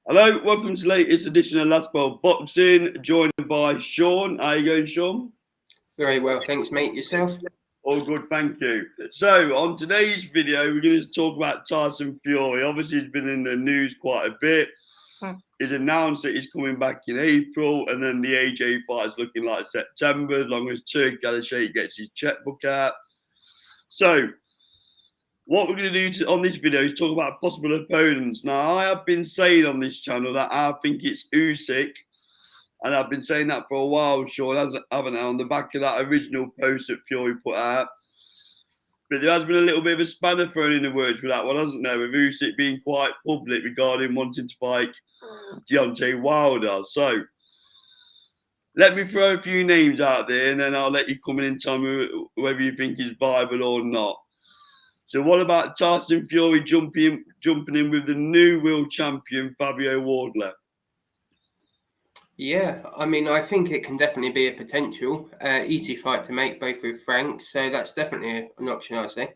Hello, welcome to the latest edition of Last Ball Boxing, joined by Sean. How you going, Sean? Very well, thanks, mate. Yourself? All good, thank you. So, on today's video, we're going to talk about Tyson Fury. Obviously, he's been in the news quite a bit. He's announced that he's coming back in April, and then the AJ fight is looking like September, as long as Turki Alashayk gets his checkbook out. So, what we're going to do on this video is talk about possible opponents. Now, I have been saying on this channel that I think it's Usyk, and I've been saying that for a while, Sean, haven't I, on the back of that original post that Fury put out. But there has been a little bit of a spanner thrown in the works with that one, hasn't there? With Usyk being quite public regarding wanting to fight Deontay Wilder. So, let me throw a few names out there, and then I'll let you come in and tell me whether you think it's viable or not. So what about Tyson Fury jumping in with the new world champion, Fabio Wardley? Yeah, I mean, I think it can definitely be a potential easy fight to make, both with Frank. So that's definitely an option, I'd say.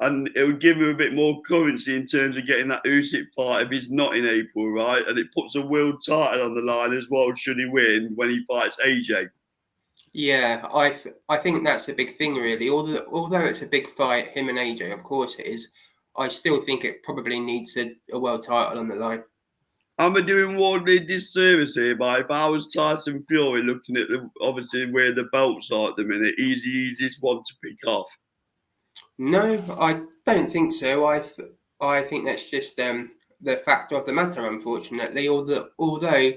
And it would give him a bit more currency in terms of getting that Usyk fight if he's not in April, right? And it puts a world title on the line as well, should he win, when he fights AJ. Yeah, I think that's the big thing, really. Although it's a big fight, him and AJ, of course it is. I still think it probably needs a world title on the line. Am I doing Wardley a disservice here? But if I was Tyson Fury, looking at obviously where the belts are at the minute, he's the easiest one to pick off. No, I don't think so. I think that's just the fact of the matter, unfortunately. Although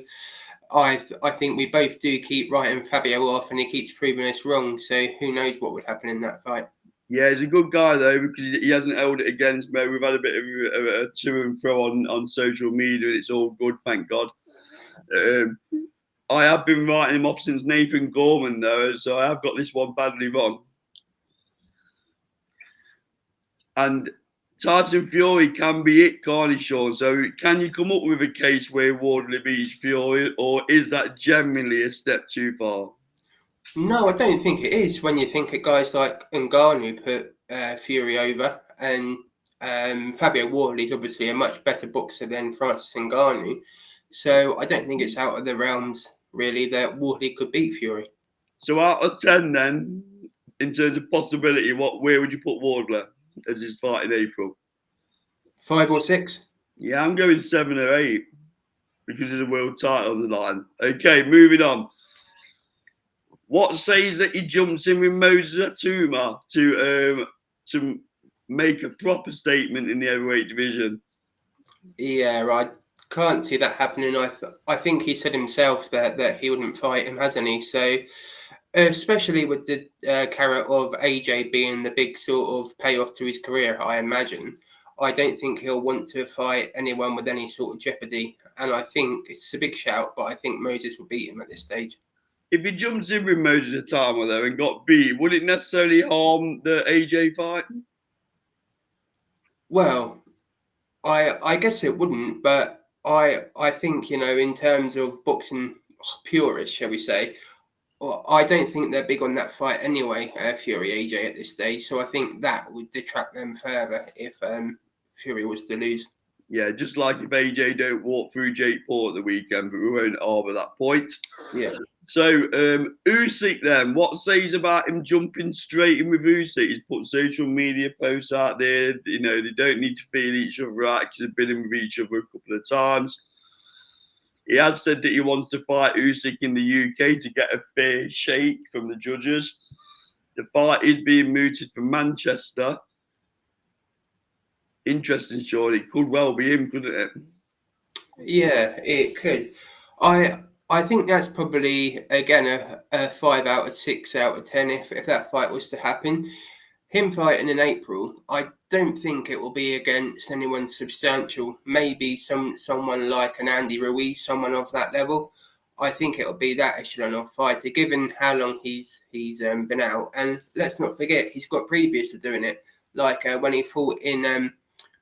I think we both do keep writing Fabio off, and he keeps proving us wrong. So who knows what would happen in that fight? Yeah, he's a good guy though, because he hasn't held it against me. We've had a bit of a to and fro on social media, and it's all good, thank God. I have been writing him off since Nathan Gorman though, so I have got this one badly wrong. And Tyson Fury can be it, can't he, Sean? So can you come up with a case where Wardley beats Fury, or is that generally a step too far? No, I don't think it is. When you think of guys like Ngannou put Fury over, and Fabio Wardley's obviously a much better boxer than Francis Ngannou, so I don't think it's out of the realms really that Wardley could beat Fury. So out of 10 then, in terms of possibility, where would you put Wardley as his fight in April? 5 or 6? Yeah, I'm going 7 or 8 because there's a world title on the line. Okay, moving on. What says that he jumps in with Moses Atuma to make a proper statement in the heavyweight division? Yeah, I can't see that happening. I think he said himself that he wouldn't fight him, hasn't he? So, especially with the carrot of AJ being the big sort of payoff to his career, I imagine. I don't think he'll want to fight anyone with any sort of jeopardy. And I think it's a big shout, but I think Moses will beat him at this stage. If he jumps in with Moses Atama though and got beat, would it necessarily harm the AJ fight? Well, I guess it wouldn't, but I think, in terms of boxing purists, shall we say, I don't think they're big on that fight anyway, Fury AJ at this stage. So I think that would detract them further if Fury was to lose. Yeah, just like if AJ don't walk through Jake Paul at the weekend, but we won't argue that point. Yeah. So Usyk then, what says about him jumping straight in with Usyk? He's put social media posts out there. They don't need to feel each other out because they've been in with each other a couple of times. He has said that he wants to fight Usyk in the UK to get a fair shake from the judges. The fight is being mooted from Manchester. Interesting, Sean. It could well be him, couldn't it? Yeah, it could. I think that's probably, again, a 5 out of 6 out of 10 if that fight was to happen. Him fighting in April, I don't think it will be against anyone substantial. Maybe someone like an Andy Ruiz, someone of that level. I think it'll be that echelon of fighter, given how long he's been out. And let's not forget, he's got previous to doing it, like when he fought in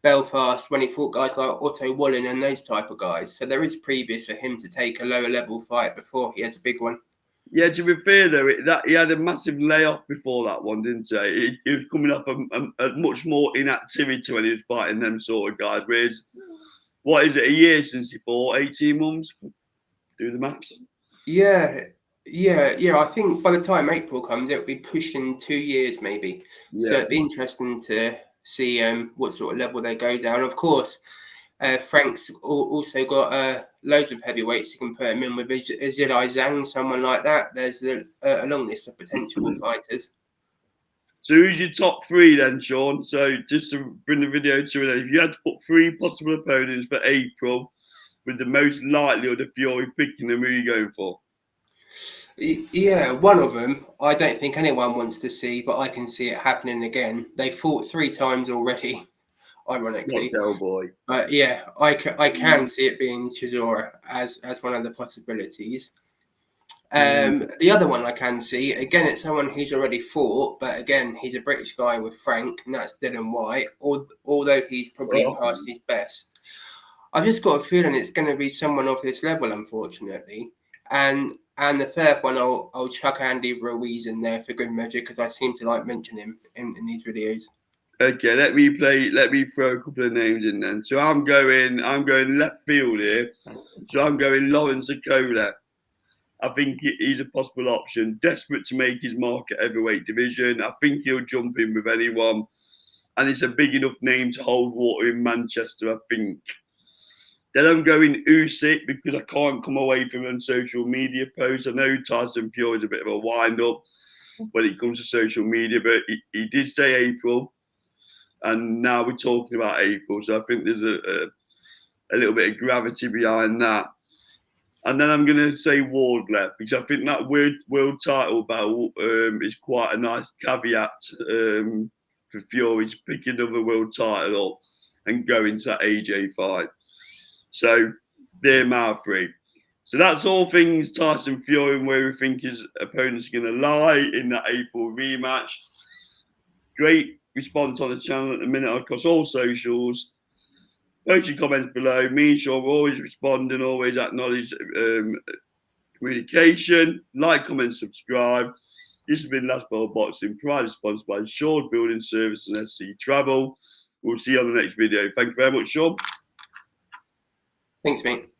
Belfast, when he fought guys like Otto Wallin and those type of guys. So there is previous for him to take a lower level fight before he has a big one. Yeah, to be fair though, he had a massive layoff before that one, didn't he? He was coming up a much more inactivity when he was fighting them sort of guys. Whereas what is it, a year since he fought? 18 months? Do the maths. Yeah. I think by the time April comes, it'll be pushing 2 years maybe. So Yeah. it'd be interesting to see what sort of level they go down. Of course, Frank's also got loads of heavyweights. You can put him in with Zhilei Zhang, someone like that. There's a long list of potential fighters. So who's your top three then, Sean? So just to bring the video to an end, if you had to put three possible opponents for April with the most likelihood of Fury picking them, who are you going for? Yeah, one of them I don't think anyone wants to see, but I can see it happening again. They fought 3 times already, ironically. Not boy. But yeah, I can see it being Chisora as one of the possibilities. The other one I can see, again, it's someone who's already fought, but again, he's a British guy with Frank, and that's Dylan White, although he's probably past his best. I've just got a feeling it's going to be someone of this level, unfortunately. And the third one, I'll chuck Andy Ruiz in there for good measure, because I seem to like mentioning him in these videos. Okay, let me throw a couple of names in then. So I'm going left field here. So I'm going Lawrence Okola. I think he's a possible option. Desperate to make his mark at heavyweight division. I think he'll jump in with anyone. And it's a big enough name to hold water in Manchester, I think. Then I'm going Usyk because I can't come away from on social media posts. I know Tyson Fury is a bit of a wind-up when it comes to social media, but he did say April. And now we're talking about April. So I think there's a little bit of gravity behind that. And then I'm going to say Wardley because I think that world title battle is quite a nice caveat for Fury to pick another world title up and go into that AJ fight. So they're my three. So that's all things Tyson Fury and where we think his opponent's going to lie in that April rematch. Great response on the channel at the minute across all socials. Post your comments below. Me and Sean will always respond and always acknowledge communication. Like, comment, subscribe. This has been Last Ball Boxing, proudly sponsored by Sean Building Service and SC Travel. We'll see you on the next video. Thank you very much, Sean. Thanks, mate.